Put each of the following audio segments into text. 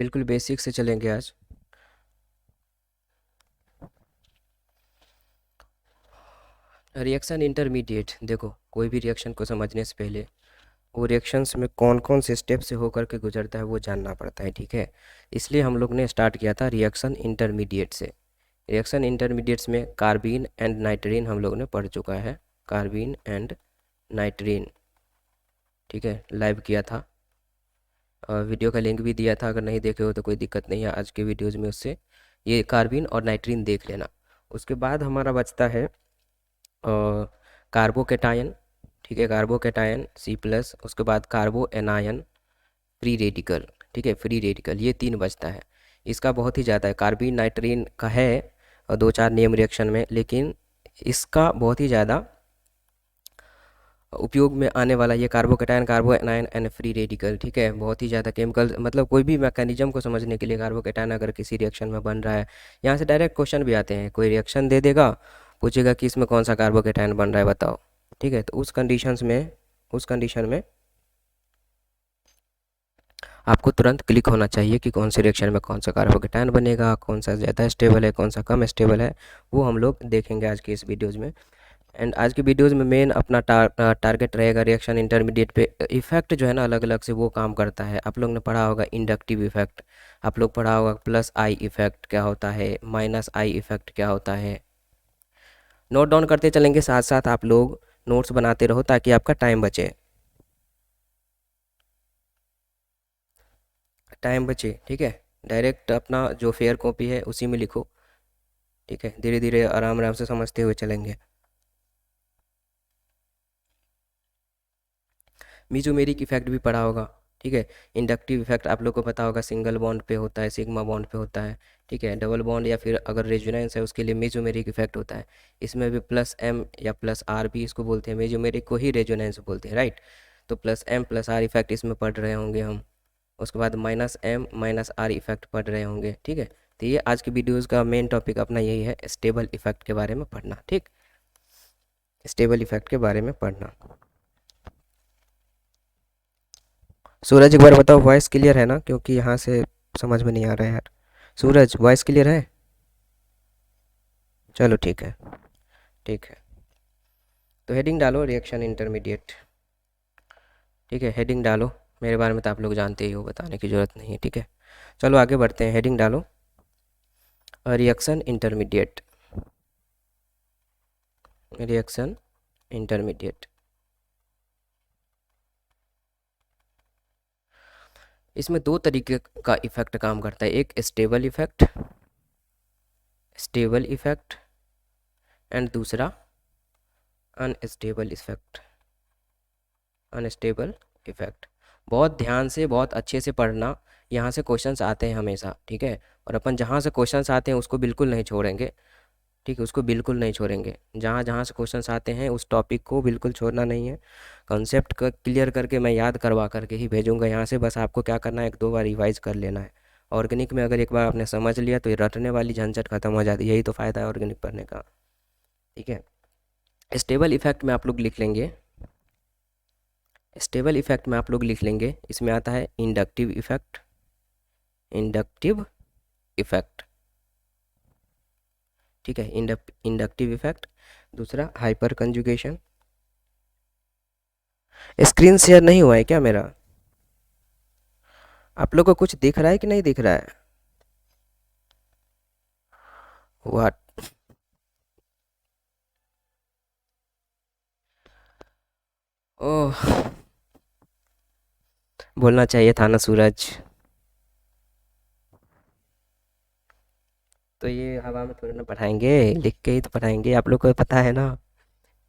बिल्कुल बेसिक से चलेंगे आज। रिएक्शन इंटरमीडिएट, देखो कोई भी रिएक्शन को समझने से पहले वो रिएक्शंस में कौन कौन से स्टेप से होकर के गुजरता है वो जानना पड़ता है, ठीक है। इसलिए हम लोग ने स्टार्ट किया था रिएक्शन इंटरमीडिएट से। रिएक्शन इंटरमीडिएट्स में कार्बीन एंड नाइट्रीन हम लोग ने पढ़ चुका है। कार्बीन एंड नाइट्रीन, ठीक है, लाइव किया था। और वीडियो का लिंक भी दिया था, अगर नहीं देखे हो तो कोई दिक्कत नहीं है, आज के वीडियोज़ में उससे ये कार्बीन और नाइट्रीन देख लेना। उसके बाद हमारा बचता है कार्बोकेटायन, ठीक है, कार्बोकेटायन C+, उसके बाद कार्बो एनायन, फ्री रेडिकल, ठीक है, फ्री रेडिकल, ये तीन बचता है। इसका बहुत ही ज़्यादा है, कार्बीन नाइट्रीन का है और दो चार नियम रिएक्शन में, लेकिन इसका बहुत ही ज़्यादा उपयोग में आने वाला ये carbocation, कार्बो anion and free radical, ठीक है, बहुत ही ज़्यादा केमिकल, मतलब कोई भी मैकेनिज्म को समझने के लिए कार्बोकेटायन अगर किसी रिएक्शन में बन रहा है, यहाँ से डायरेक्ट क्वेश्चन भी आते हैं, कोई रिएक्शन दे देगा, पूछेगा कि इसमें कौन सा कार्बोकेटायन बन रहा है बताओ, ठीक है। तो उस कंडीशन में आपको तुरंत क्लिक होना चाहिए कि कौन से रिएक्शन में कौन सा कार्बोकेटायन बनेगा, कौन सा ज़्यादा स्टेबल है, कौन सा कम स्टेबल है, वो हम लोग देखेंगे आज की इस वीडियोज़ में। एंड आज की वीडियोज़ में मेन अपना टारगेट रहेगा रिएक्शन इंटरमीडिएट पे। इफेक्ट जो है ना अलग अलग से वो काम करता है। आप लोग ने पढ़ा होगा इंडक्टिव इफेक्ट, आप लोग पढ़ा होगा प्लस आई इफेक्ट क्या होता है, माइनस आई इफेक्ट क्या होता है। नोट डाउन करते चलेंगे, साथ साथ आप लोग नोट्स बनाते रहो ताकि आपका टाइम बचे, टाइम बचे, ठीक है। डायरेक्ट अपना जो फेयर कॉपी है उसी में लिखो, ठीक है, धीरे धीरे आराम आराम से समझते हुए चलेंगे। मीजोमेरिक इफेक्ट भी पढ़ा होगा, ठीक है। इंडक्टिव इफेक्ट आप लोग को पता होगा, सिंगल बॉन्ड पे होता है, सिग्मा बॉन्ड पे होता है, ठीक है। डबल बॉन्ड या फिर अगर रेजोनेंस है उसके लिए मेजोमेरिक इफेक्ट होता है। इसमें भी प्लस एम या प्लस आर भी इसको बोलते हैं, मेजोमेरिक को ही रेजोनेंस बोलते हैं, राइट। तो plus M plus R effect इसमें पढ़ रहे होंगे हम। उसके बाद minus M minus R effect पढ़ रहे होंगे, ठीक है। तो ये आज की वीडियोज़ का मेन टॉपिक अपना यही है, स्टेबल इफेक्ट के बारे में पढ़ना, ठीक, स्टेबल इफेक्ट के बारे में पढ़ना। सूरज एक बार बताओ वॉइस क्लियर है ना, क्योंकि यहाँ से समझ में नहीं आ रहा है यार। सूरज वॉइस क्लियर है? चलो ठीक है, ठीक है। तो हेडिंग डालो रिएक्शन इंटरमीडिएट, ठीक है, हेडिंग डालो। मेरे बारे में तो आप लोग जानते ही हो, बताने की ज़रूरत नहीं है, ठीक है। चलो आगे बढ़ते हैं, हेडिंग डालो रिएक्शन इंटरमीडिएट, रिएक्शन इंटरमीडिएट। इसमें दो तरीके का इफेक्ट काम करता है, एक stable effect, stable effect, and दूसरा अनस्टेबल इफेक्ट, अनस्टेबल इफेक्ट। बहुत ध्यान से बहुत अच्छे से पढ़ना, यहाँ से क्वेश्चंस आते हैं हमेशा, ठीक है। और अपन जहाँ से क्वेश्चंस आते हैं उसको बिल्कुल नहीं छोड़ेंगे, ठीक है, उसको बिल्कुल नहीं छोड़ेंगे। जहाँ जहाँ से क्वेश्चंस आते हैं उस टॉपिक को बिल्कुल छोड़ना नहीं है। कॉन्सेप्ट का क्लियर करके मैं याद करवा करके ही भेजूंगा यहाँ से, बस आपको क्या करना है, एक दो बार रिवाइज कर लेना है। ऑर्गेनिक में अगर एक बार आपने समझ लिया तो ये रटने वाली झंझट खत्म हो जाती है, यही तो फ़ायदा है ऑर्गेनिक पढ़ने का, ठीक है। स्टेबल इफेक्ट में आप लोग लिख लेंगे, स्टेबल इफेक्ट में आप लोग लिख लेंगे, इसमें आता है इंडक्टिव इफेक्ट, इंडक्टिव इफेक्ट, ठीक है, इंडक्टिव इफेक्ट। दूसरा हाइपर कंजुगेशन। स्क्रीन शेयर नहीं हुआ है क्या मेरा? आप लोग को कुछ दिख रहा है कि नहीं दिख रहा है? वाट, ओह, बोलना चाहिए था ना सूरज। तो ये हवा में थोड़ी ना पढ़ाएंगे, लिख के ही तो पढ़ाएंगे, आप लोग को पता है ना,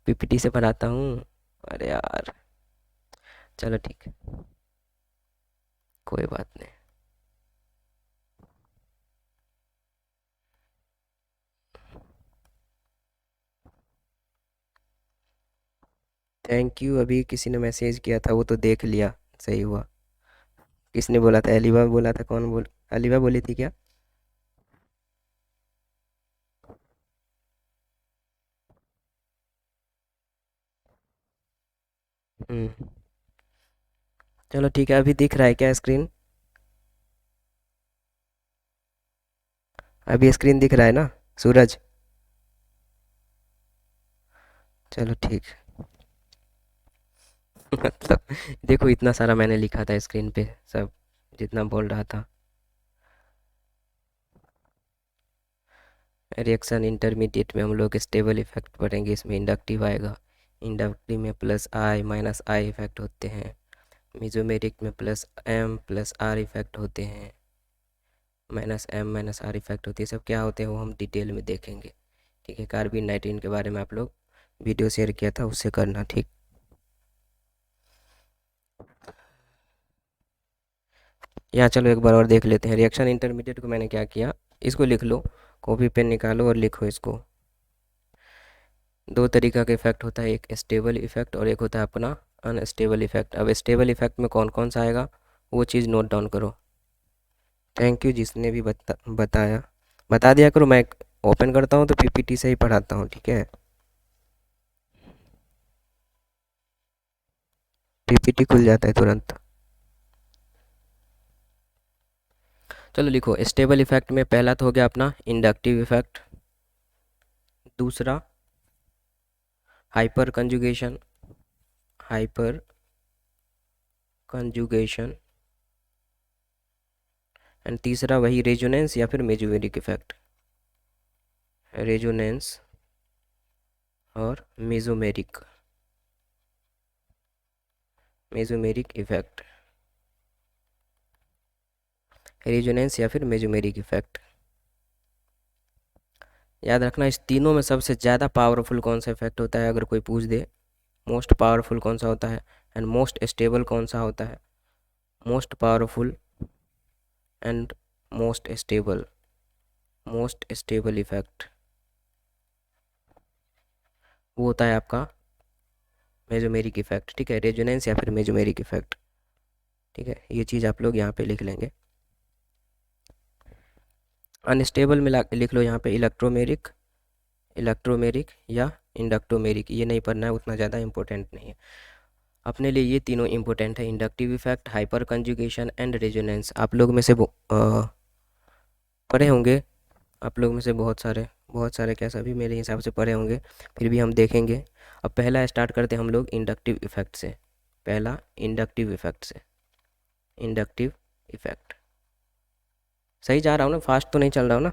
पीपीटी से पढ़ाता हूँ। अरे यार, चलो ठीक है, कोई बात नहीं। थैंक यू, अभी किसी ने मैसेज किया था वो तो देख लिया, सही हुआ। किसने बोला था? अलीबा बोला था? कौन बोल, अलीबा बोली थी क्या? चलो ठीक है, अभी दिख रहा है क्या स्क्रीन? अभी स्क्रीन दिख रहा है ना सूरज? चलो ठीक। मतलब देखो इतना सारा मैंने लिखा था स्क्रीन पे, सब जितना बोल रहा था। रिएक्शन इंटरमीडिएट में हम लोग स्टेबल इफेक्ट पढ़ेंगे, इसमें इंडक्टिव आएगा। इंडक्टिव में plus I minus I effect होते हैं। मेसोमेरिक में plus M plus R effect होते हैं, minus M minus R effect होती है। सब क्या होते हैं वो हम डिटेल में देखेंगे। ठीक है, कार्बिन 19 के बारे में आप लोग वीडियो शेयर किया था, उससे करना। ठीक, यहाँ चलो एक बार और देख लेते हैं। रिएक्शन इंटरमीडिएट को मैंने क्या किया, इसको लिख लो, कॉपी पेन निकालो और लिखो इसको। दो तरीका का इफेक्ट होता है, एक स्टेबल इफेक्ट और एक होता है अपना अनस्टेबल इफेक्ट। अब स्टेबल इफेक्ट में कौन कौन सा आएगा वो चीज़ नोट डाउन करो। थैंक यू जिसने भी बताया, बता दिया करो। मैं ओपन करता हूँ तो पीपीटी से ही पढ़ाता हूँ, ठीक है। पीपीटी खुल जाता है तुरंत। चलो लिखो, स्टेबल इफेक्ट में पहला तो हो गया अपना इंडक्टिव इफेक्ट, दूसरा hyper conjugation, hyper conjugation, and तीसरा वही रेजोनेंस या फिर मेजोमेरिक इफेक्ट। रेजोनेंस और मेजोमेरिक, मेजोमेरिक इफेक्ट, रेजोनेंस या फिर मेजोमेरिक इफेक्ट। याद रखना इस तीनों में सबसे ज़्यादा पावरफुल कौन सा इफेक्ट होता है, अगर कोई पूछ दे मोस्ट पावरफुल कौन सा होता है, एंड मोस्ट स्टेबल कौन सा होता है। Most powerful and most stable effect वो होता है आपका मेजोमेरिक इफेक्ट। ठीक है, रेजोनेंस या फिर मेजोमेरिक इफेक्ट। ठीक है, ये चीज़ आप लोग यहाँ पे लिख लेंगे। अनस्टेबल में लिख लो यहाँ पे इलेक्ट्रोमेरिक, इलेक्ट्रोमेरिक या इंडक्टोमेरिक। ये नहीं पढ़ना है, उतना ज़्यादा इंपॉर्टेंट नहीं है अपने लिए। ये तीनों इंपॉर्टेंट है, inductive effect, hyper conjugation and resonance. आप लोग में से पढ़े होंगे, आप लोग में से बहुत सारे क्या सभी मेरे हिसाब से पढ़े होंगे, फिर भी हम देखेंगे। अब पहला स्टार्ट करते हैं हम लोग इंडक्टिव इफेक्ट से। पहला इंडक्टिव इफेक्ट से, इंडक्टिव इफेक्ट। सही जा रहा हूँ ना, फास्ट तो नहीं चल रहा हूँ ना?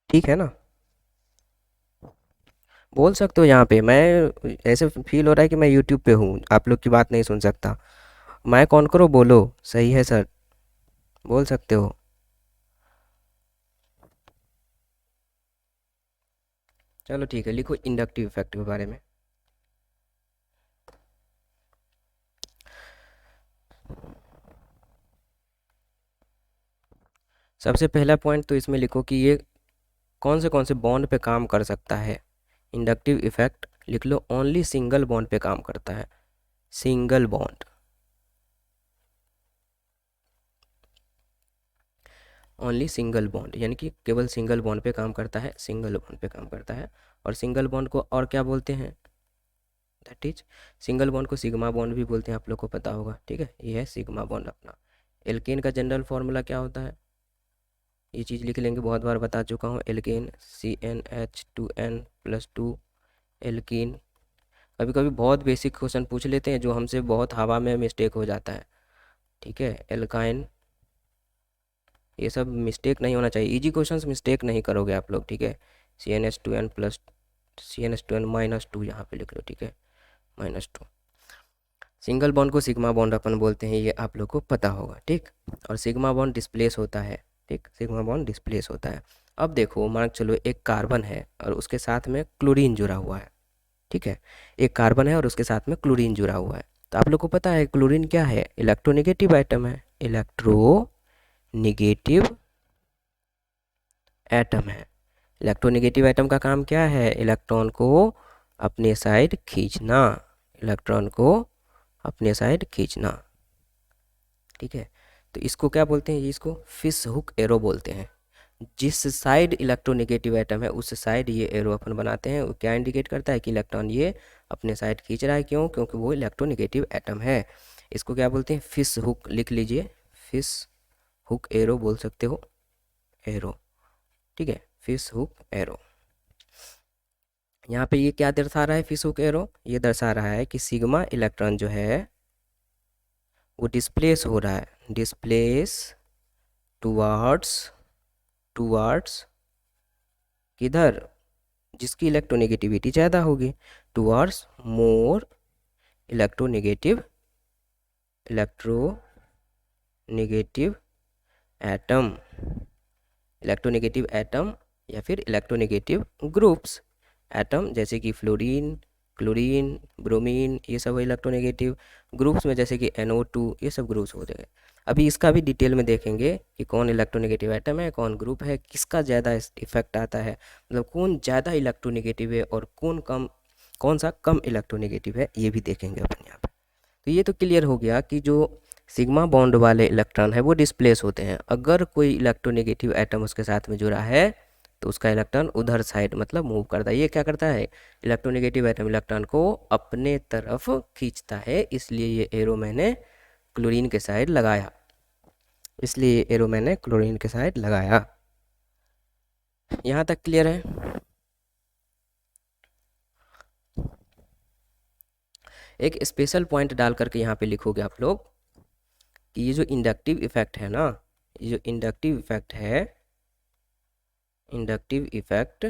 ठीक है ना? बोल सकते हो यहाँ पे। मैं ऐसे फील हो रहा है कि मैं यूट्यूब पे हूँ, आप लोग की बात नहीं सुन सकता। मैं कौन करो, बोलो। सही है सर, बोल सकते हो। चलो ठीक है, लिखो इंडक्टिव इफेक्ट के बारे में। सबसे पहला पॉइंट तो इसमें लिखो कि ये कौन से बॉन्ड पे काम कर सकता है। इंडक्टिव इफेक्ट लिख लो, ओनली सिंगल बॉन्ड पे काम करता है। Single bond, only single bond, यानी कि केवल सिंगल बॉन्ड पे काम करता है, सिंगल बॉन्ड पे काम करता है। और सिंगल बॉन्ड को और क्या बोलते हैं, दैट इज, सिंगल बॉन्ड को सिग्मा बॉन्ड भी बोलते हैं, आप लोग को पता होगा। ठीक है, ये है सिग्मा बॉन्ड अपना। एल्केन का जनरल फॉर्मूला क्या होता है, ये चीज़ लिख लेंगे, बहुत बार बता चुका हूँ। Alkane CnH2n+2 alkene. कभी कभी बहुत बेसिक क्वेश्चन पूछ लेते हैं जो हमसे बहुत हवा में मिस्टेक हो जाता है। ठीक है, एल्काइन, ये सब मिस्टेक नहीं होना चाहिए, इजी क्वेश्चंस मिस्टेक नहीं करोगे आप लोग। ठीक है, CnH2n+CnH2n-2 यहाँ पे लिख लो। ठीक है, -2। सिंगल बॉन्ड को सिग्मा बॉन्ड अपन बोलते हैं, ये आप लोग को पता होगा। ठीक, और सिग्मा बॉन्ड डिस्प्लेस होता है। ठीक, सिग्मा बॉन्ड डिस्प्लेस होता है। अब देखो, मान के चलो एक कार्बन है और उसके साथ में क्लोरीन जुड़ा हुआ है। ठीक है, एक कार्बन है और उसके साथ में क्लोरीन जुड़ा हुआ है। तो आप लोग को पता है क्लोरीन क्या है, इलेक्ट्रोनेगेटिव आइटम है, इलेक्ट्रोनेगेटिव एटम है। इलेक्ट्रोनेगेटिव एटम का काम क्या है, इलेक्ट्रॉन को अपने साइड खींचना, इलेक्ट्रॉन को अपने साइड खींचना। ठीक है, तो इसको क्या बोलते हैं, इसको फिश हुक एरो बोलते हैं। जिस साइड इलेक्ट्रोनेगेटिव एटम है उस साइड ये एरो अपन बनाते हैं। वो क्या इंडिकेट करता है कि इलेक्ट्रॉन ये अपने साइड खींच रहा है, क्यों, क्योंकि वो इलेक्ट्रोनेगेटिव एटम है। इसको क्या बोलते हैं, फिश हुक, लिख लीजिए, फिश हुक एरो बोल सकते हो, एरो, ठीक है, फिश हुक एरो। यहाँ पे ये क्या दर्शा रहा है फिश हुक एरो? ये दर्शा रहा है कि सिग्मा इलेक्ट्रॉन जो है वो डिस्प्लेस हो रहा है, डिस्प्लेस टुवार्ड्स, टुवार्ड्स किधर? जिसकी इलेक्ट्रोनेगेटिविटी ज़्यादा होगी, towards more electronegative, electronegative atom, electronegative atom या फिर इलेक्ट्रोनेगेटिव ग्रुप्स। एटम जैसे कि फ्लोरीन, क्लोरीन, ब्रोमीन, ये सब इलेक्ट्रोनेगेटिव। ग्रुप्स में जैसे कि NO2, ये सब ग्रुप्स हो जाएंगे। अभी इसका भी डिटेल में देखेंगे कि कौन इलेक्ट्रोनेगेटिव एटम है, कौन ग्रुप है, किसका ज़्यादा इफेक्ट आता है, मतलब कौन ज़्यादा इलेक्ट्रोनेगेटिव है और कौन सा कम इलेक्ट्रोनेगेटिव है, ये भी देखेंगे अपन यहाँ पे। तो ये तो क्लियर हो गया कि जो सिग्मा बॉन्ड वाले इलेक्ट्रॉन है वो डिस्प्लेस होते हैं। अगर कोई इलेक्ट्रोनेगेटिव एटम उसके साथ में जुड़ा है तो उसका इलेक्ट्रॉन उधर साइड मतलब मूव करता है। ये क्या करता है? इलेक्ट्रोनेगेटिव एटम इलेक्ट्रॉन को अपने तरफ खींचता है, इसलिए ये एरो मैंने क्लोरीन के साइड लगाया, इसलिए ये एरो मैंने क्लोरीन के साइड लगाया। यहाँ तक क्लियर है? एक स्पेशल पॉइंट डाल करके यहाँ पे लिखोगे आप लोग कि ये जो इंडक्टिव इफेक्ट है ना, ये जो इंडक्टिव इफेक्ट है, इंडक्टिव इफेक्ट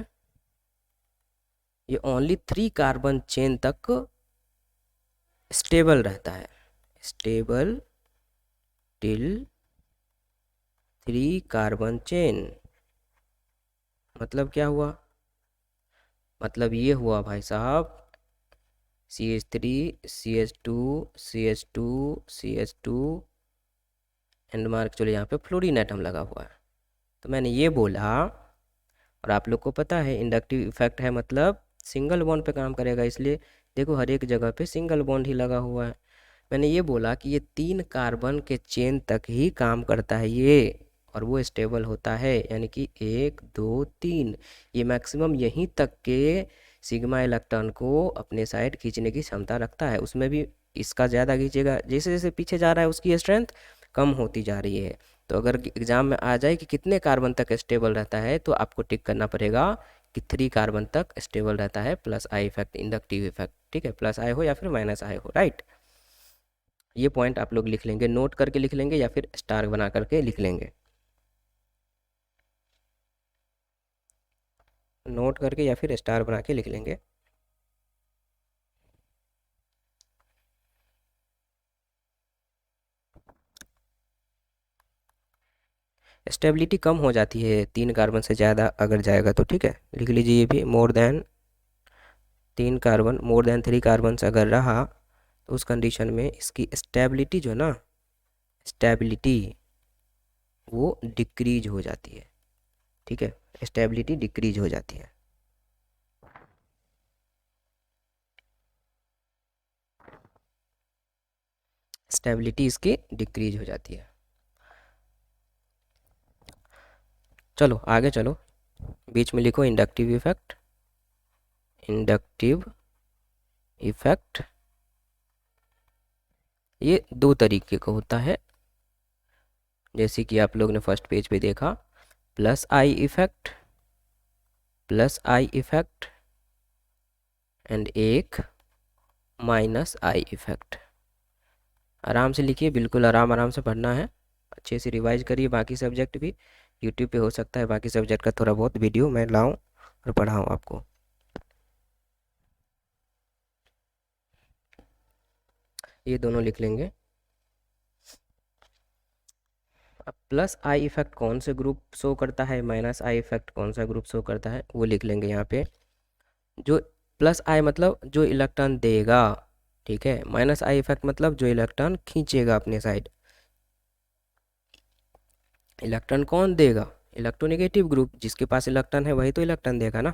ये ओनली 3 कार्बन चेन तक स्टेबल रहता है, स्टेबल टिल 3 कार्बन चेन। मतलब क्या हुआ? मतलब ये हुआ भाई साहब, CH3 CH2 CH2 CH2 and mark, चलो यहाँ पे फ्लोरीन एटम लगा हुआ है। तो मैंने ये बोला, और आप लोग को पता है इंडक्टिव इफेक्ट है मतलब सिंगल बॉन्ड पे काम करेगा, इसलिए देखो हर एक जगह पे सिंगल बॉन्ड ही लगा हुआ है। मैंने ये बोला कि ये 3 कार्बन के चेन तक ही काम करता है ये, और वो स्टेबल होता है, यानी कि 1 2 3 ये मैक्सिमम यहीं तक के सिग्मा इलेक्ट्रॉन को अपने साइड खींचने की क्षमता रखता है। उसमें भी इसका ज़्यादा खींचेगा, जैसे जैसे पीछे जा रहा है उसकी स्ट्रेंथ कम होती जा रही है। तो अगर एग्ज़ाम में आ जाए कि कितने कार्बन तक स्टेबल रहता है, तो आपको टिक करना पड़ेगा कि 3 कार्बन तक स्टेबल रहता है, plus I effect, inductive effect, ठीक है, प्लस आई हो या फिर माइनस आई हो, राइट। ये पॉइंट आप लोग लिख लेंगे, नोट करके लिख लेंगे या फिर स्टार बना करके लिख लेंगे, नोट करके या फिर स्टार बना के लिख लेंगे। स्टेबिलिटी कम हो जाती है 3 कार्बन से ज़्यादा अगर जाएगा तो, ठीक है, लिख लीजिए ये भी, more than 3 carbon, more than 3 carbon अगर रहा तो उस कंडीशन में इसकी स्टेबिलिटी जो ना, स्टेबिलिटी वो डिक्रीज हो जाती है, ठीक है, स्टेबिलिटी डिक्रीज हो जाती है। स्टेबिलिटी इसकी डिक्रीज हो जाती है। चलो आगे चलो, बीच में लिखो इंडक्टिव इफेक्ट, इंडक्टिव इफेक्ट ये 2 तरीके का होता है, जैसे कि आप लोग ने फर्स्ट पेज पे देखा, plus I effect, plus I effect and एक माइनस आई इफेक्ट। आराम से लिखिए, बिल्कुल आराम आराम से पढ़ना है, अच्छे से रिवाइज करिए। बाकी सब्जेक्ट भी यूट्यूब पे हो सकता है बाकी सब्जेक्ट का थोड़ा बहुत वीडियो मैं लाऊं और पढ़ाऊं आपको। ये दोनों लिख लेंगे। अब प्लस आई इफेक्ट कौन से ग्रुप शो करता है, माइनस आई इफेक्ट कौन सा ग्रुप शो करता है, वो लिख लेंगे यहाँ पे। जो प्लस आई मतलब जो इलेक्ट्रॉन देगा, ठीक है, माइनस आई इफेक्ट मतलब जो इलेक्ट्रॉन खींचेगा अपने साइड। इलेक्ट्रॉन कौन देगा? इलेक्ट्रोनेगेटिव ग्रुप, जिसके पास इलेक्ट्रॉन है वही तो इलेक्ट्रॉन देगा ना।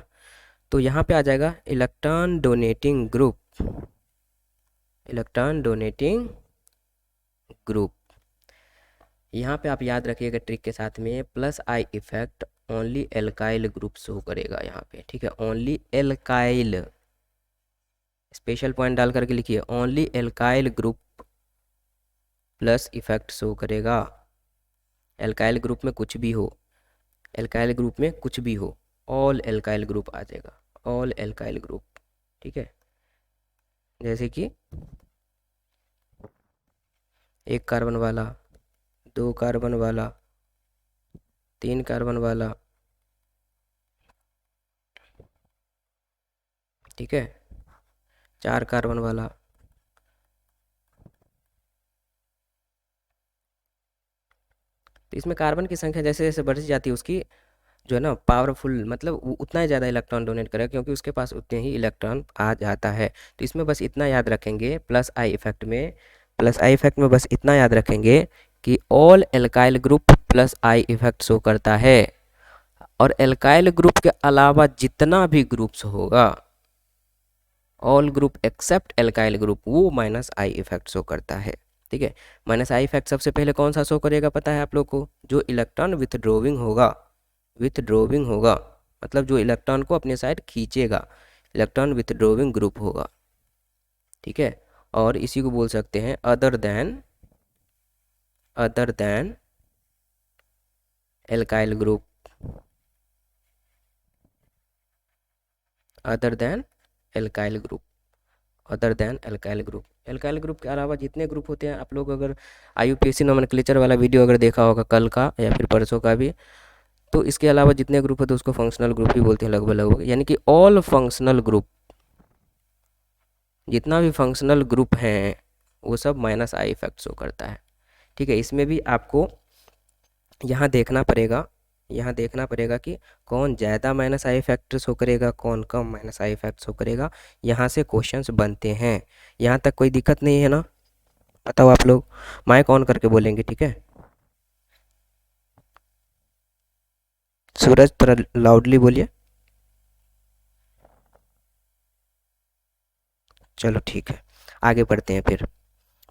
तो यहाँ पे आ जाएगा electron donating group, electron donating group. यहाँ पे आप याद रखिएगा ट्रिक के साथ में, plus I effect only alkyl group show करेगा यहाँ पे, ठीक है, ओनली एल्काइल, स्पेशल पॉइंट डाल करके लिखिए, only alkyl group plus effect show करेगा। एल्काइल ग्रुप में कुछ भी हो, एल्काइल ग्रुप में कुछ भी हो, ऑल एल्काइल ग्रुप आ जाएगा, ऑल एल्काइल ग्रुप। ठीक है, जैसे कि एक कार्बन वाला, दो कार्बन वाला, तीन कार्बन वाला, ठीक है, चार कार्बन वाला, तो इसमें कार्बन की संख्या जैसे जैसे बढ़ती जाती है उसकी जो है ना पावरफुल, मतलब वो उतना ही ज़्यादा इलेक्ट्रॉन डोनेट करेगा क्योंकि उसके पास उतने ही इलेक्ट्रॉन आ जाता है। तो इसमें बस इतना याद रखेंगे प्लस आई इफेक्ट में, प्लस आई इफेक्ट में बस इतना याद रखेंगे कि ऑल एल्काइल ग्रुप प्लस आई इफेक्ट शो करता है, और एल्काइल ग्रुप के अलावा जितना भी ग्रुप्स होगा, all group except alkyl group, वो माइनस आई इफेक्ट शो करता है। ठीक है, माइनस आई इफेक्ट सबसे पहले कौन सा शो करेगा पता है आप लोग को? जो इलेक्ट्रॉन विथड्रोविंग होगा, विथड्रोविंग होगा मतलब जो इलेक्ट्रॉन को अपने साइड खींचेगा, इलेक्ट्रॉन विथड्रोविंग ग्रुप होगा। ठीक है, और इसी को बोल सकते हैं other than, other than alkyl group, other than alkyl group, other than alkyl group. Alkyl group के अलावा जितने ग्रुप होते हैं, आप लोग अगर IUPAC नोमेनक्लेचर वाला वीडियो अगर देखा होगा कल का या फिर परसों का भी, तो इसके अलावा जितने ग्रुप होते हैं उसको फंक्शनल ग्रुप ही बोलते हैं लगभग लगभग, यानी कि ऑल फंक्शनल ग्रुप, जितना भी फंक्शनल ग्रुप हैं वो सब माइनस आई इफेक्ट शो करता है। ठीक है, इसमें भी आपको यहाँ देखना पड़ेगा, यहाँ देखना पड़ेगा कि कौन ज़्यादा माइनस आई इफेक्ट शो करेगा, कौन कम माइनस आई इफेक्ट शो करेगा। यहाँ से क्वेश्चंस बनते हैं। यहाँ तक कोई दिक्कत नहीं है ना? बताओ आप लोग, माइक ऑन करके बोलेंगे, ठीक है? सूरज थोड़ा लाउडली बोलिए। चलो ठीक है, आगे बढ़ते हैं फिर।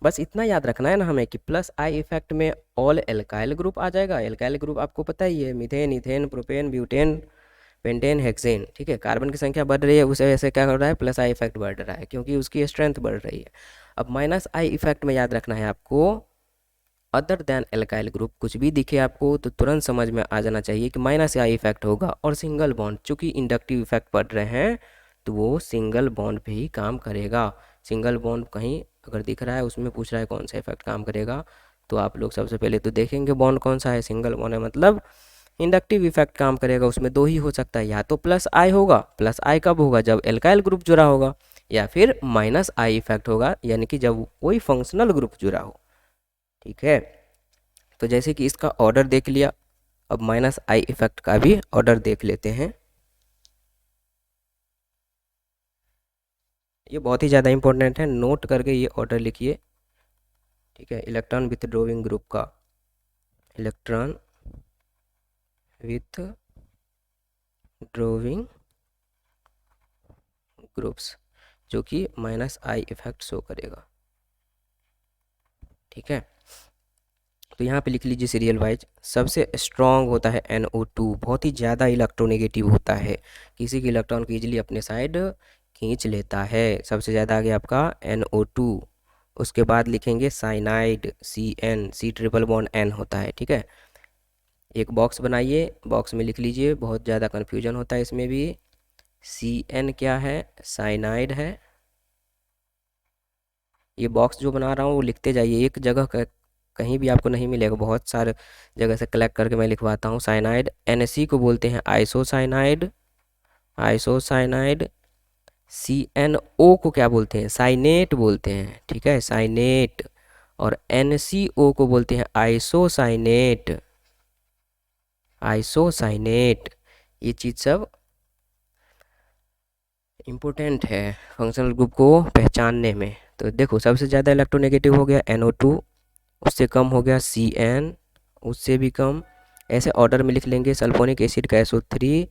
बस इतना याद रखना है ना हमें कि प्लस आई इफेक्ट में ऑल एल्काइल ग्रुप आ जाएगा। एल्काइल ग्रुप आपको पता ही है, methane, ethane, propane, butane, pentane, hexane. ठीक है, कार्बन की संख्या बढ़ रही है, उसे वैसे क्या कर रहा है, प्लस आई इफेक्ट बढ़ रहा है क्योंकि उसकी स्ट्रेंथ बढ़ रही है। अब माइनस आई इफेक्ट में याद रखना है आपको अदर देन एल्काइल ग्रुप, कुछ भी दिखे आपको तो तुरंत समझ में आ जाना चाहिए कि माइनस आई इफेक्ट होगा। और सिंगल बॉन्ड, चूंकि इंडक्टिव इफेक्ट पढ़ रहे हैं तो वो सिंगल बॉन्ड पे ही काम करेगा। सिंगल बॉन्ड कहीं अगर दिख रहा है उसमें पूछ रहा है कौन सा इफेक्ट काम करेगा, तो आप लोग सबसे पहले तो देखेंगे बॉन्ड कौन सा है, सिंगल बॉन्ड है मतलब इंडक्टिव इफेक्ट काम करेगा। उसमें दो ही हो सकता है, या तो प्लस आई होगा, प्लस आई कब होगा, जब एल्काइल ग्रुप जुड़ा होगा, या फिर माइनस आई इफेक्ट होगा यानी कि जब कोई फंक्शनल ग्रुप जुड़ा हो। ठीक है, तो जैसे कि इसका ऑर्डर देख लिया, अब माइनस आई इफेक्ट का भी ऑर्डर देख लेते हैं। ये बहुत ही ज़्यादा इंपॉर्टेंट है, नोट करके ये ऑर्डर लिखिए। ठीक है, इलेक्ट्रॉन विथड्रोइंग ग्रुप का, इलेक्ट्रॉन विथ ड्रोविंग ग्रुप्स, जो कि माइनस आई इफेक्ट शो करेगा। ठीक है, तो यहाँ पे लिख लीजिए सीरियल वाइज। सबसे स्ट्रॉन्ग होता है NO2, बहुत ही ज़्यादा इलेक्ट्रोनेगेटिव होता है, किसी के इलेक्ट्रॉन को ईजिली अपने साइड खींच लेता है। सबसे ज़्यादा आगे आपका NO2। उसके बाद लिखेंगे cyanide, CN, C triple bond N होता है। ठीक है, एक बॉक्स बनाइए, बॉक्स में लिख लीजिए, बहुत ज़्यादा कन्फ्यूजन होता है इसमें भी। CN क्या है, साइनाइड है। ये बॉक्स जो बना रहा हूँ वो लिखते जाइए, एक जगह कहीं भी आपको नहीं मिलेगा, बहुत सारे जगह से कलेक्ट करके मैं लिखवाता हूँ। साइनाइड, NC को बोलते हैं आइसोसाइनाइड, आइसोसाइनाइड। CNO को क्या बोलते हैं, साइनेट बोलते हैं। ठीक है, साइनेट। और NCO को बोलते हैं आइसोसाइनेट, आइसोसाइनेट। ये चीज़ सब इम्पोर्टेंट है फंक्शनल ग्रुप को पहचानने में। तो देखो, सबसे ज़्यादा इलेक्ट्रोनेगेटिव हो गया NO2, उससे कम हो गया CN, उससे भी कम। ऐसे ऑर्डर में लिख लेंगे। सल्फोनिक एसिड का SO3,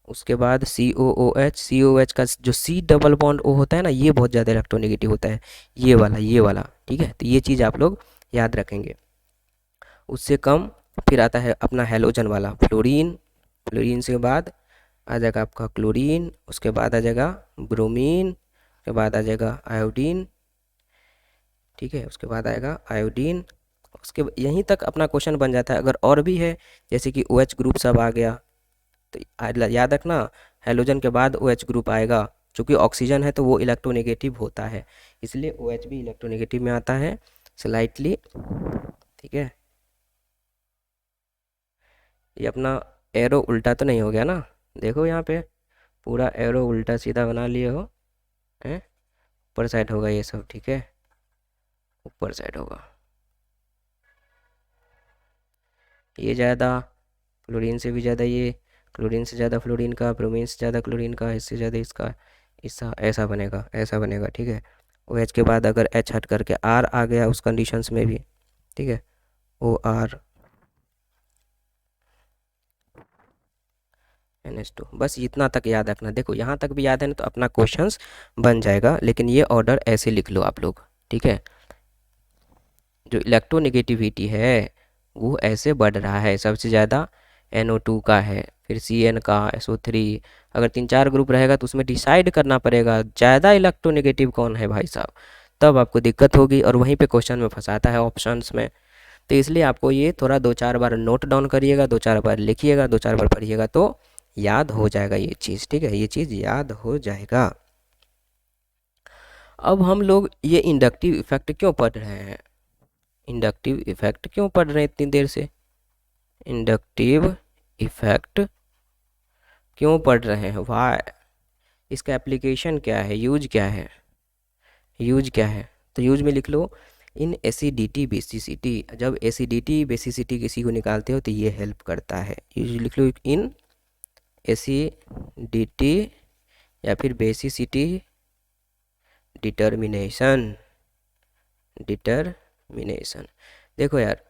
उसके बाद COOH, COH का जो C डबल बॉन्ड O होता है ना, ये बहुत ज़्यादा इलेक्ट्रोनेगेटिव होता है, ये वाला, ये वाला। ठीक है, तो ये चीज़ आप लोग याद रखेंगे। उससे कम फिर आता है अपना हैलोजन वाला फ्लोरीन, फ्लोरीन से बाद आ जाएगा आपका क्लोरीन, उसके बाद आ जाएगा ब्रोमीन, उसके बाद आ जाएगा आयोडीन। ठीक है, उसके बाद आएगा आयोडीन, उसके यहीं तक अपना क्वेश्चन बन जाता है। अगर और भी है जैसे कि ओ एच ग्रुप सब आ गया तो याद रखना हेलोजन के बाद ओ एच ग्रुप आएगा। चूँकि ऑक्सीजन है तो वो इलेक्ट्रोनेगेटिव होता है, इसलिए ओ एच भी इलेक्ट्रोनेगेटिव में आता है स्लाइटली। ठीक है, ये अपना एरो उल्टा तो नहीं हो गया ना? देखो यहाँ पे पूरा एरो उल्टा सीधा बना लिए हो हैं। ऊपर साइड होगा ये सब, ठीक है, ऊपर साइड होगा। ये ज़्यादा क्लोरीन से भी ज़्यादा ये, क्लोरीन से ज़्यादा फ्लोरीन का, ब्रोमीन से ज़्यादा क्लोरीन का, इससे ज़्यादा इसका, इसका ऐसा बनेगा, ऐसा बनेगा। ठीक है, ओ एच के बाद अगर एच हट करके आर आ गया उस कंडीशंस में भी, ठीक है, ओ आर NH2, बस इतना तक याद रखना। देखो यहाँ तक भी याद है ना तो अपना क्वेश्चंस बन जाएगा, लेकिन ये ऑर्डर ऐसे लिख लो आप लोग। ठीक है, जो इलेक्ट्रोनेगेटिविटी है वो ऐसे बढ़ रहा है, सबसे ज़्यादा NO2 का है, फिर Cn का, SO3। अगर 3-4 ग्रुप रहेगा तो उसमें डिसाइड करना पड़ेगा ज़्यादा इलेक्ट्रोनेगेटिव कौन है भाई साहब, तब आपको दिक्कत होगी और वहीं पे क्वेश्चन में फंसाता है ऑप्शंस में। तो इसलिए आपको ये थोड़ा 2-4 बार नोट डाउन करिएगा, 2-4 बार लिखिएगा, 2-4 बार पढ़िएगा तो याद हो जाएगा ये चीज़। ठीक है, ये चीज़ याद हो जाएगा। अब हम लोग ये इंडक्टिव इफेक्ट क्यों पढ़ रहे हैं, इंडक्टिव इफेक्ट क्यों पढ़ रहे हैं इतनी देर से, इंडक्टिव इफेक्ट क्यों पढ़ रहे हैं, वाई, इसका एप्लीकेशन क्या है, यूज क्या है, यूज क्या है? तो यूज में लिख लो इन एसिडिटी बेसिसिटी। जब एसिडिटी बेसिसिटी किसी को निकालते हो तो ये हेल्प करता है। यूज लिख लो इन एसिडिटी या फिर बेसिसिटी डिटर्मिनेशन, डिटर्मिनेशन। देखो यार,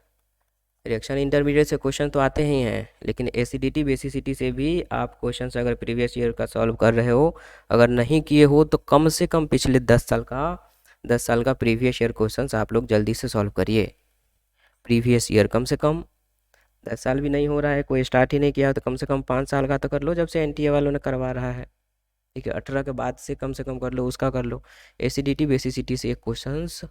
रिएक्शन इंटरमीडिएट से क्वेश्चन तो आते ही हैं, लेकिन एसिडिटी बेसिसिटी से भी आप क्वेश्चन अगर प्रीवियस ईयर का सॉल्व कर रहे हो, अगर नहीं किए हो तो कम से कम पिछले 10 साल का प्रीवियस ईयर क्वेश्चंस आप लोग जल्दी से सॉल्व करिए। प्रीवियस ईयर कम से कम 10 साल भी नहीं हो रहा है, कोई स्टार्ट ही नहीं किया तो कम से कम 5 साल का तो कर लो, जब से NTA वालों ने करवा रहा है। ठीक है, 18 के बाद से कम कर लो, उसका कर लो। एसिडिटी बेसिसिटी से एक क्वेश्चंस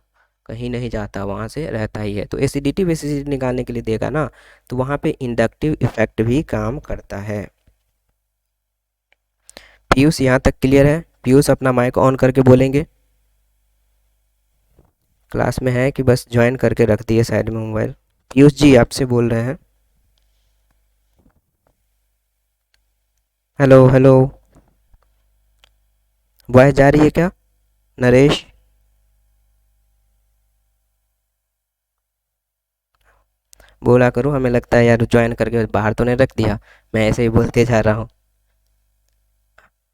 कहीं नहीं जाता, वहाँ से रहता ही है। तो एसिडिटी बेसिसिटी निकालने के लिए देगा ना, तो वहाँ पे इंडक्टिव इफेक्ट भी काम करता है। पीयूष यहाँ तक क्लियर है? पीयूष अपना माइक ऑन करके बोलेंगे। क्लास में है कि बस ज्वाइन करके रख दिए साइड में मोबाइल? पीयूष जी आपसे बोल रहे हैं। हेलो हेलो, वॉइस जा रही है क्या नरेश? बोला करो, हमें लगता है यार ज्वाइन करके बाहर तो नहीं रख दिया, मैं ऐसे ही बोलते जा रहा हूँ।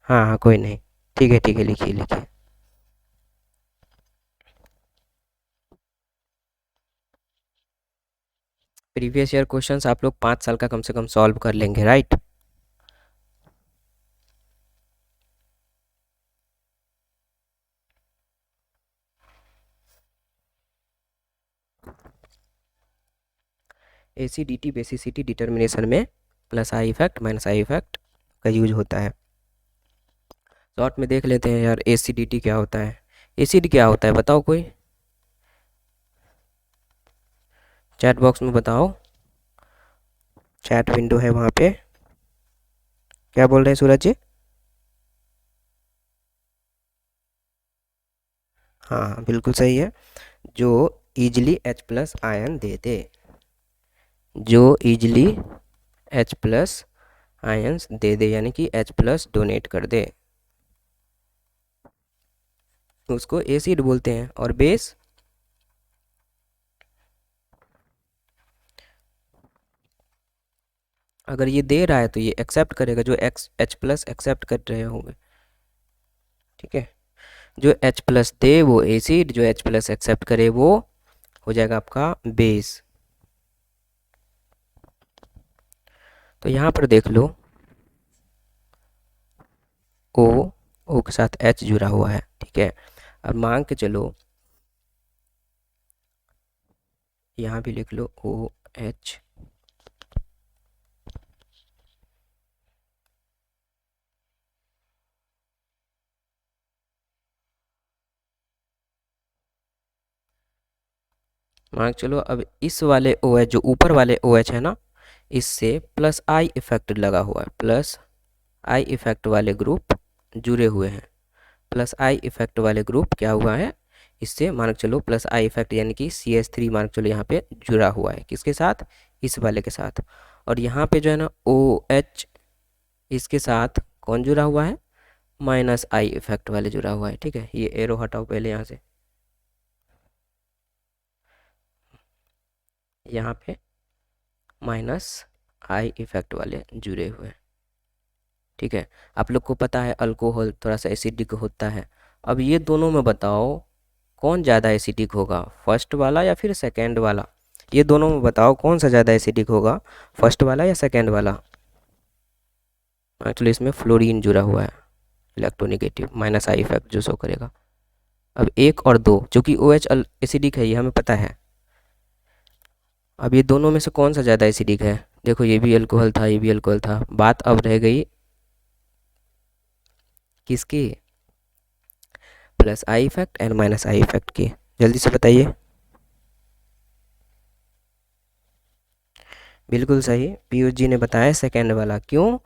हाँ हाँ कोई नहीं, ठीक है, लिखिए लिखिए। प्रीवियस ईयर क्वेश्चंस आप लोग 5 साल का कम से कम सॉल्व कर लेंगे, राइट? एसिडिटी बेसिसिटी डिटर्मिनेशन में plus I effect minus I effect का यूज होता है। शॉर्ट में देख लेते हैं यार, एसिडिटी क्या होता है, एसिड क्या होता है बताओ कोई, चैट बॉक्स में बताओ, चैट विंडो है वहाँ पे। क्या बोल रहे हैं सूरज जी? हाँ हाँ बिल्कुल सही है, जो इजली H+ आयन दे दे, जो इजली H+ आयंस दे दे, यानी कि H+ डोनेट कर दे, उसको एसिड बोलते हैं। और बेस, अगर ये दे रहा है तो ये एक्सेप्ट करेगा, जो H+ एक्सेप्ट कर रहे होंगे। ठीक है, जो H+ दे वो एसिड, जो H+ एक्सेप्ट करे वो हो जाएगा आपका बेस। तो यहाँ पर देख लो O के साथ H जुड़ा हुआ है। ठीक है, अब मान के चलो यहाँ भी लिख लो OH, मान के चलो अब इस वाले ओ एच, जो ऊपर वाले ओ एच है ना, इससे प्लस आई इफेक्ट लगा हुआ है, प्लस आई इफेक्ट वाले ग्रुप जुड़े हुए हैं। प्लस आई इफेक्ट वाले ग्रुप क्या हुआ है, इससे मान के चलो प्लस आई इफेक्ट यानी कि CH3 मान के चलो यहाँ पे जुड़ा हुआ है, किसके साथ, इस वाले के साथ। और यहाँ पे जो है ना OH, इसके साथ कौन जुड़ा हुआ है, माइनस आई इफेक्ट वाले जुड़ा हुआ है। ठीक है, ये एरो हटाओ पहले यहाँ से, यहाँ पे माइनस आई इफेक्ट वाले जुड़े हुए हैं। ठीक है, आप लोग को पता है अल्कोहल थोड़ा सा एसिडिक होता है। अब ये दोनों में बताओ कौन ज़्यादा एसिडिक होगा, फर्स्ट वाला या फिर सेकेंड वाला। ये दोनों में बताओ कौन सा ज़्यादा एसिडिक होगा, फर्स्ट वाला या सेकेंड वाला। एक्चुअली इसमें फ्लोरीन जुड़ा हुआ है, इलेक्ट्रोनेगेटिव, माइनस आई इफेक्ट जो शो करेगा। अब एक और दो, चूँकि OH एसिडिक है ये हमें पता है। अब ये दोनों में से कौन सा ज़्यादा एसिडिक है, देखो ये भी अल्कोहल था, ये भी अल्कोहल था। बात अब रह गई किसकी, plus I effect and minus I effect की। जल्दी से बताइए। बिल्कुल सही, पीयूष जी ने बताया सेकेंड वाला। क्यों,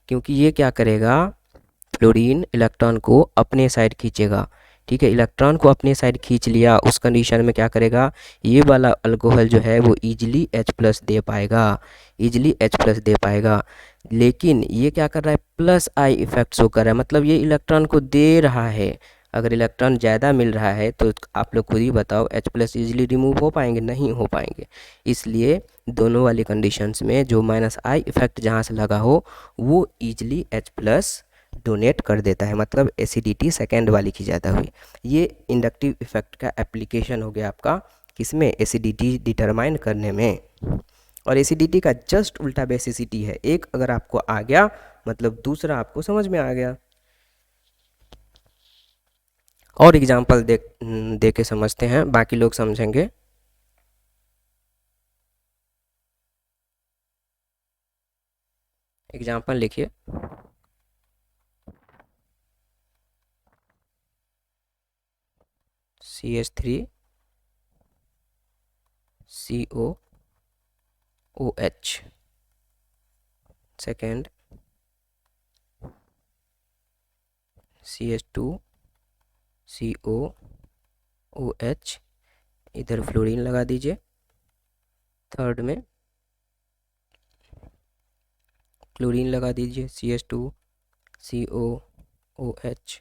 क्योंकि ये क्या करेगा, फ्लोरीन इलेक्ट्रॉन को अपने साइड खींचेगा। ठीक है, इलेक्ट्रॉन को अपने साइड खींच लिया, उस कंडीशन में क्या करेगा, ये वाला अल्कोहल जो है वो इजीली H+ दे पाएगा, इजीली H+ दे पाएगा। लेकिन ये क्या कर रहा है, प्लस आई इफेक्ट शो कर रहा है, मतलब ये इलेक्ट्रॉन को दे रहा है। अगर इलेक्ट्रॉन ज़्यादा मिल रहा है तो आप लोग खुद ही बताओ H+ इजीली रिमूव हो पाएंगे, नहीं हो पाएंगे। इसलिए दोनों वाली कंडीशंस में जो माइनस आई इफेक्ट जहाँ से लगा हो वो ईजिली H+ डोनेट कर देता है, मतलब एसिडिटी सेकेंड वाली की ज़्यादा हुई। ये इंडक्टिव इफेक्ट का एप्लीकेशन हो गया आपका, किसमें, एसिडिटी डिटरमाइन करने में। और एसिडिटी का जस्ट उल्टा बेसिसिटी है, एक अगर आपको आ गया मतलब दूसरा आपको समझ में आ गया। और एग्जाम्पल दे के समझते हैं, बाकी लोग समझेंगे। एग्जाम्पल लिखिए। CH3 COOH, second CH2 COOH, इधर फ्लोरीन लगा दीजिए। थर्ड में क्लोरीन लगा दीजिए, CH2 COOH।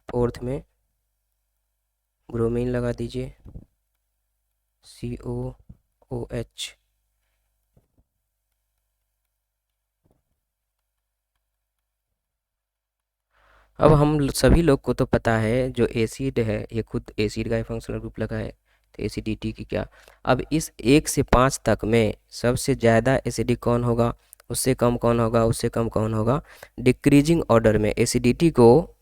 फोर्थ में ब्रोमीन लगा दीजिए, COOH। अब हम सभी लोग को तो पता है जो एसिड है ये खुद एसिड का ही फंक्शनल ग्रुप लगा है, तो एसिडिटी की क्या। अब इस 1 से 5 तक में सबसे ज़्यादा एसिडिक कौन होगा, उससे कम कौन होगा, उससे कम कौन होगा। डिक्रीजिंग ऑर्डर में एसिडिटी को,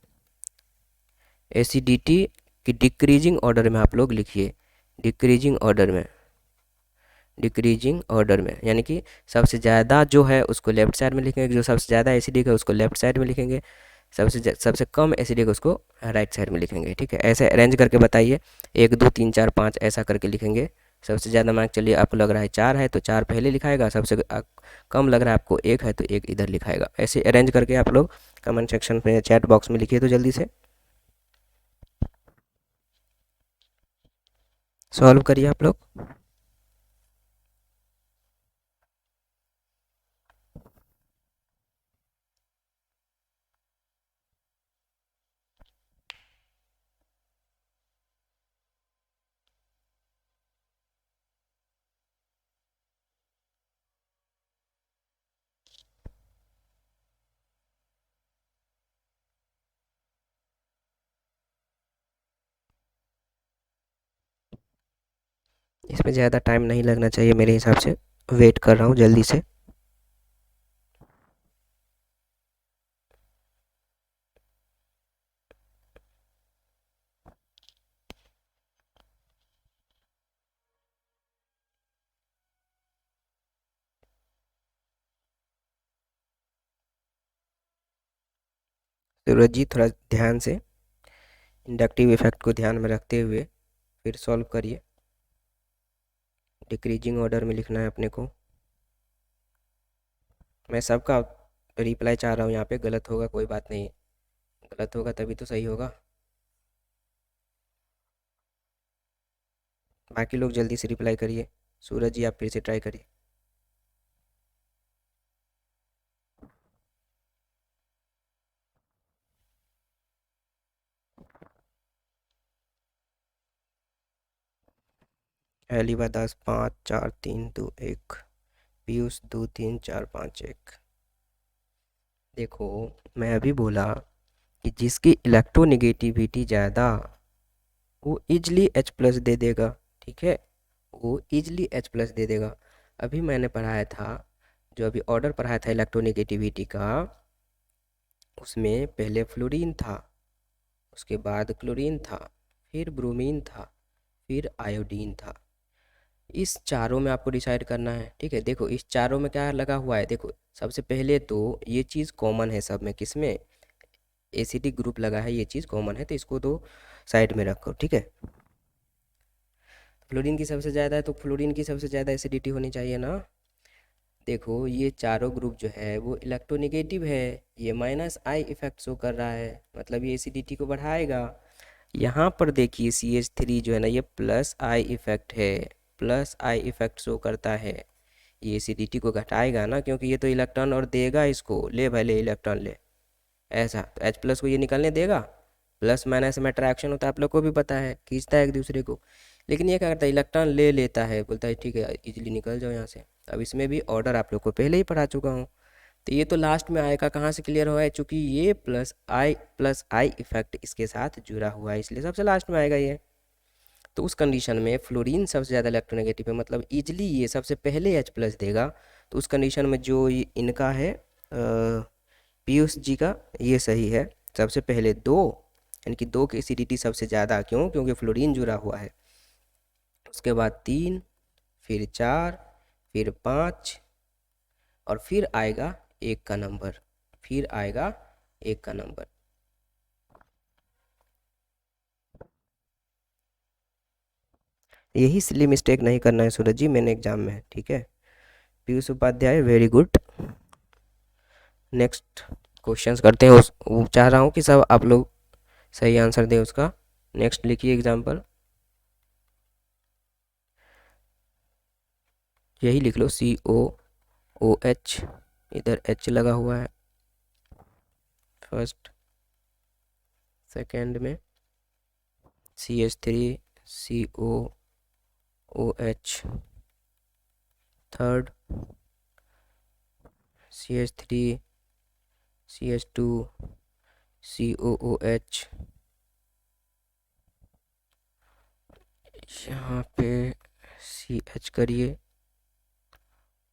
एसिडिटी की डिक्रीजिंग ऑर्डर में आप लोग लिखिए, डिक्रीजिंग ऑर्डर में, डिक्रीजिंग ऑर्डर में, यानी कि सबसे ज़्यादा जो है उसको लेफ्ट साइड में लिखेंगे, जो सबसे ज़्यादा एसिडिक है उसको लेफ्ट साइड में लिखेंगे, सबसे कम एसिडिक उसको राइट साइड में लिखेंगे। ठीक है, ऐसे अरेंज करके बताइए, 1 2 3 4 5 ऐसा करके लिखेंगे। सबसे ज़्यादा मार्क चलिए आपको लग रहा है 4 है तो 4 पहले लिखाएगा, सबसे कम लग रहा है आपको 1 है तो 1 इधर लिखाएगा। ऐसे अरेंज करके आप लोग कमेंट सेक्शन में, चैट बॉक्स में लिखिए तो जल्दी से सॉल्व करिए आप लोग। इसमें ज़्यादा टाइम नहीं लगना चाहिए मेरे हिसाब से, वेट कर रहा हूँ जल्दी से। सूरज जी थोड़ा ध्यान से इंडक्टिव इफेक्ट को ध्यान में रखते हुए फिर सॉल्व करिए। डिक्रीजिंग ऑर्डर में लिखना है अपने को। मैं सबका रिप्लाई चाह रहा हूँ यहाँ पे, गलत होगा कोई बात नहीं, गलत होगा तभी तो सही होगा। बाकी लोग जल्दी से रिप्लाई करिए। सूरज जी आप फिर से ट्राई करिए। एलिबा 10 5 4 3 2 1। पीयूष 2 3 4 5 1। देखो, मैं अभी बोला कि जिसकी इलेक्ट्रोनेगेटिविटी ज़्यादा वो इजली H प्लस दे देगा। ठीक है, वो इजली H प्लस दे देगा। अभी मैंने पढ़ाया था, जो अभी ऑर्डर पढ़ाया था इलेक्ट्रोनेगेटिविटी का, उसमें पहले फ्लोरीन था, उसके बाद क्लोरीन था, फिर ब्रोमीन था, फिर आयोडीन था। इस चारों में आपको डिसाइड करना है। ठीक है, देखो इस चारों में क्या लगा हुआ है, देखो सबसे पहले तो ये चीज़ कॉमन है सब में, किसमें, एसिडिक ग्रुप लगा है, ये चीज़ कॉमन है, तो इसको तो साइड में रखो। ठीक है, फ्लोरीन की सबसे ज़्यादा है तो फ्लोरीन की सबसे ज़्यादा एसिडिटी होनी चाहिए ना। देखो ये चारों ग्रुप जो है वो इलेक्ट्रोनेगेटिव है, ये माइनस आई इफेक्ट शो कर रहा है, मतलब ये एसिडिटी को बढ़ाएगा। यहाँ पर देखिए CH3 जो है ना, ये प्लस आई इफेक्ट है, प्लस आई इफेक्ट शो करता है, ये एसिडिटी को घटाएगा ना, क्योंकि ये तो इलेक्ट्रॉन और देगा इसको, ले भाई ले इलेक्ट्रॉन ले, ऐसा तो H प्लस को ये निकलने देगा। प्लस माइनस में अट्रैक्शन होता है, आप लोग को भी पता है, खींचता है एक दूसरे को। लेकिन ये क्या करता है, इलेक्ट्रॉन ले लेता है, बोलता है ठीक है इजीली निकल जाओ यहाँ से। अब इसमें भी ऑर्डर आप लोग को पहले ही पढ़ा चुका हूँ, तो ये तो लास्ट में आएगा, कहाँ से क्लियर हुआ है, चूंकि ये प्लस आई इफेक्ट इसके साथ जुड़ा हुआ है, इसलिए सबसे लास्ट में आएगा ये। तो उस कंडीशन में फ्लोरीन सबसे ज़्यादा इलेक्ट्रोनेगेटिव है, मतलब इजली ये सबसे पहले H प्लस देगा। तो उस कंडीशन में जो इनका है पीयूष जी का, ये सही है। सबसे पहले दो, यानी कि दो की एसिडिटी सबसे ज़्यादा, क्यों, क्योंकि फ्लोरीन जुड़ा हुआ है। उसके बाद 3, फिर 4, फिर 5, और फिर आएगा 1 का नंबर, फिर आएगा 1 का नंबर। यही सिली मिस्टेक नहीं करना है सूरज जी मैंने एग्जाम में। ठीक है, Piyush Upadhyay very good. Next questions करते हैं, उस वो चाह रहा हूँ कि सब आप लोग सही आंसर दें उसका। नेक्स्ट लिखिए एग्जाम्पल, यही लिख लो, COOH, इधर H लगा हुआ है फर्स्ट, सेकेंड में CH3 COOH, third CH3 CH2 COOH, यहाँ पे CH करिए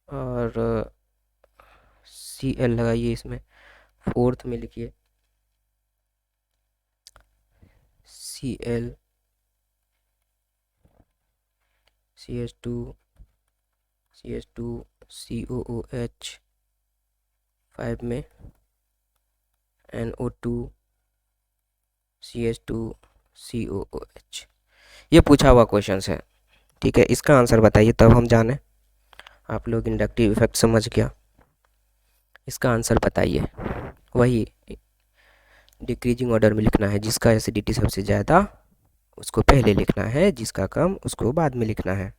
और Cl लगाइए इसमें, फोर्थ में लिखिए Cl CH2 COOH, 5 में NO2 CH2 COOH। ये पूछा हुआ क्वेश्चन है। ठीक है, इसका आंसर बताइए तब हम जाने। आप लोग इंडक्टिव इफेक्ट समझ गया, इसका आंसर बताइए। वही डिक्रीजिंग ऑर्डर में लिखना है, जिसका एसिडिटी सबसे ज़्यादा उसको पहले लिखना है, जिसका कम उसको बाद में लिखना है।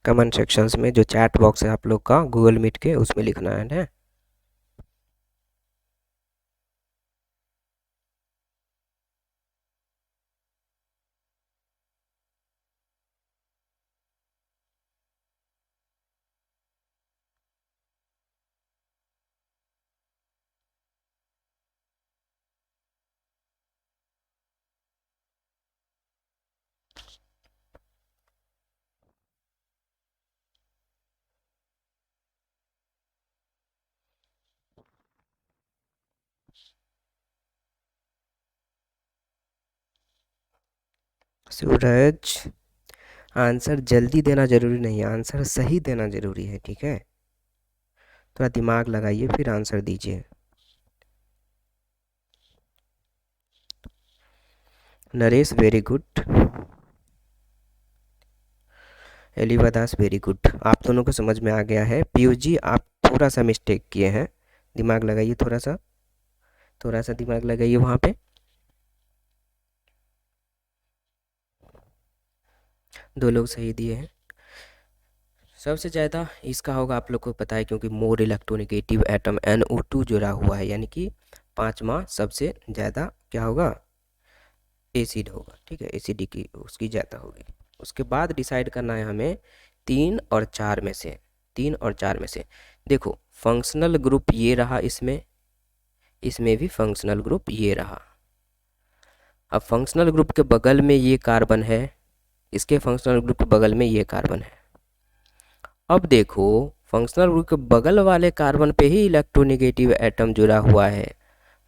कमेंट सेक्शंस में जो चैट बॉक्स है आप लोग का गूगल मीट के, उसमें लिखना है ना। सूरज, आंसर जल्दी देना जरूरी नहीं है, आंसर सही देना जरूरी है। ठीक है, थोड़ा दिमाग लगाइए फिर आंसर दीजिए। Naresh very good. Eliva Das, very good, आप दोनों को समझ में आ गया है। पीयूष जी आप थोड़ा सा मिस्टेक किए हैं, दिमाग लगाइए, थोड़ा सा दिमाग लगाइए वहाँ पे। दो लोग सही दिए हैं। सबसे ज़्यादा इसका होगा, आप लोग को पता है, क्योंकि मोर इलेक्ट्रोनेगेटिव एटम NO2 जुड़ा हुआ है, यानी कि पाँचवा सबसे ज़्यादा क्या होगा, एसिड होगा। ठीक है, एसिड की उसकी ज़्यादा होगी। उसके बाद डिसाइड करना है हमें तीन और चार में से, तीन और चार में से। देखो फंक्शनल ग्रुप ये रहा, इसमें इसमें भी फंक्शनल ग्रुप ये रहा। अब फंक्शनल ग्रुप के बगल में ये कार्बन है, इसके फंक्शनल ग्रुप के बगल में ये कार्बन है। अब देखो फंक्शनल ग्रुप के बगल वाले कार्बन पे ही इलेक्ट्रोनेगेटिव एटम जुड़ा हुआ है,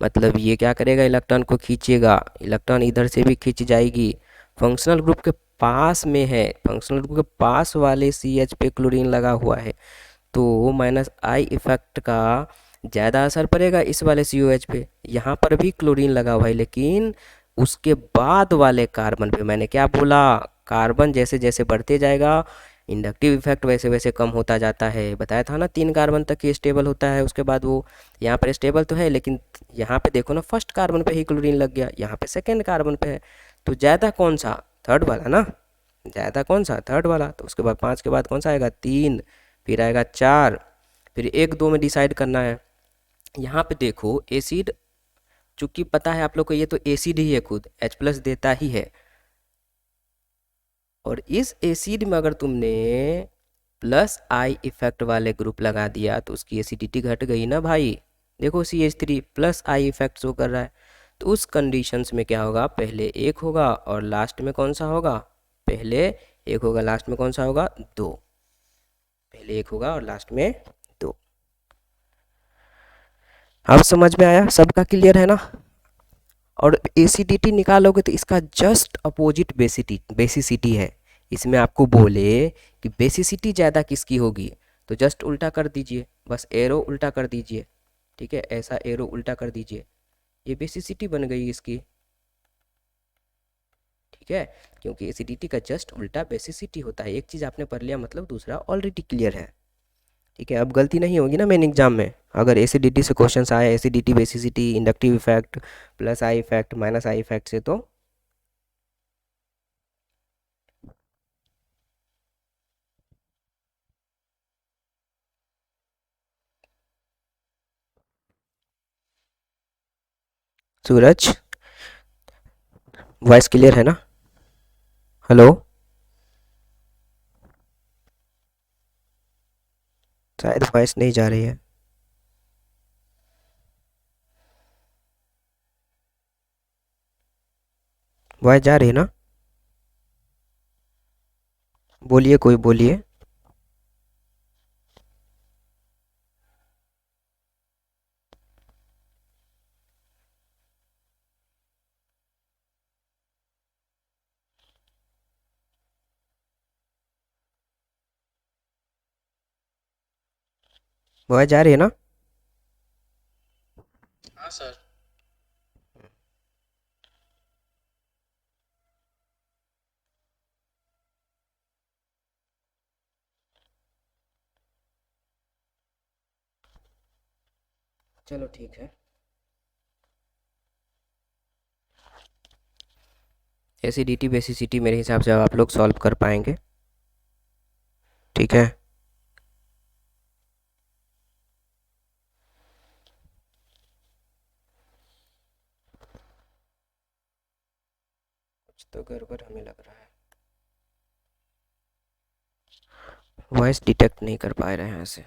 मतलब ये क्या करेगा, इलेक्ट्रॉन को खींचेगा, इलेक्ट्रॉन इधर से भी खींच जाएगी। फंक्शनल ग्रुप के पास में है, फंक्शनल ग्रुप के पास वाले CH पे क्लोरीन लगा हुआ है, तो -I इफेक्ट का ज़्यादा असर पड़ेगा इस वाले COH पे। यहाँ पर भी क्लोरीन लगा हुआ है, लेकिन उसके बाद वाले कार्बन पे मैंने क्या बोला, कार्बन जैसे जैसे बढ़ते जाएगा इंडक्टिव इफेक्ट वैसे वैसे कम होता जाता है। बताया था ना, 3 कार्बन तक ही स्टेबल होता है, उसके बाद वो यहाँ पर स्टेबल तो है, लेकिन यहाँ पे देखो ना, फर्स्ट कार्बन पे ही क्लोरीन लग गया, यहाँ पे सेकेंड कार्बन पे है, तो ज़्यादा कौन सा, थर्ड वाला ना, ज़्यादा कौन सा, थर्ड वाला। तो उसके बाद 5 के बाद कौन सा आएगा, 3, फिर आएगा 4, फिर 1 2 में डिसाइड करना है। यहाँ पे देखो एसिड, चूंकि पता है आप लोग को ये तो एसिड ही है, खुद H+ देता ही है, और इस एसिड में अगर तुमने +I इफेक्ट वाले ग्रुप लगा दिया तो उसकी एसिडिटी घट गई ना भाई। देखो CH3 +I इफेक्ट शो कर रहा है, तो उस कंडीशंस में क्या होगा, पहले 1 होगा और लास्ट में कौन सा होगा, पहले 1 होगा, लास्ट में कौन सा होगा, 2, पहले 1 होगा और लास्ट में 2। अब समझ में आया, सबका क्लियर है ना। और एसिडिटी निकालोगे तो इसका जस्ट अपोजिट बेसिसिटी है। इसमें आपको बोले कि बेसिसिटी ज़्यादा किसकी होगी, तो जस्ट उल्टा कर दीजिए, बस एरो उल्टा कर दीजिए। ठीक है, ऐसा एरो उल्टा कर दीजिए, ये बेसिसिटी बन गई इसकी। ठीक है, क्योंकि एसिडिटी का जस्ट उल्टा बेसिसिटी होता है। एक चीज़ आपने पढ़ लिया, मतलब दूसरा ऑलरेडी क्लियर है। ठीक है, अब गलती नहीं होगी ना मेन एग्जाम में, अगर एसिडिटी से क्वेश्चंस आए, acidity basicity inductive effect +I effect -I effect से, तो सूरज, वॉइस क्लियर है ना, हेलो, शायद वॉइस नहीं जा रही है। वॉइस जा रही है ना, बोलिए, कोई बोलिए। वॉइस जा रही है ना, हाँ सर। चलो ठीक है। एसिडिटी बेसिसिटी मेरे हिसाब से अब आप लोग सॉल्व कर पाएंगे। ठीक है, कुछ तो गड़बड़ हमें लग रहा है, वॉइस डिटेक्ट नहीं कर पा रहे हैं ऐसे।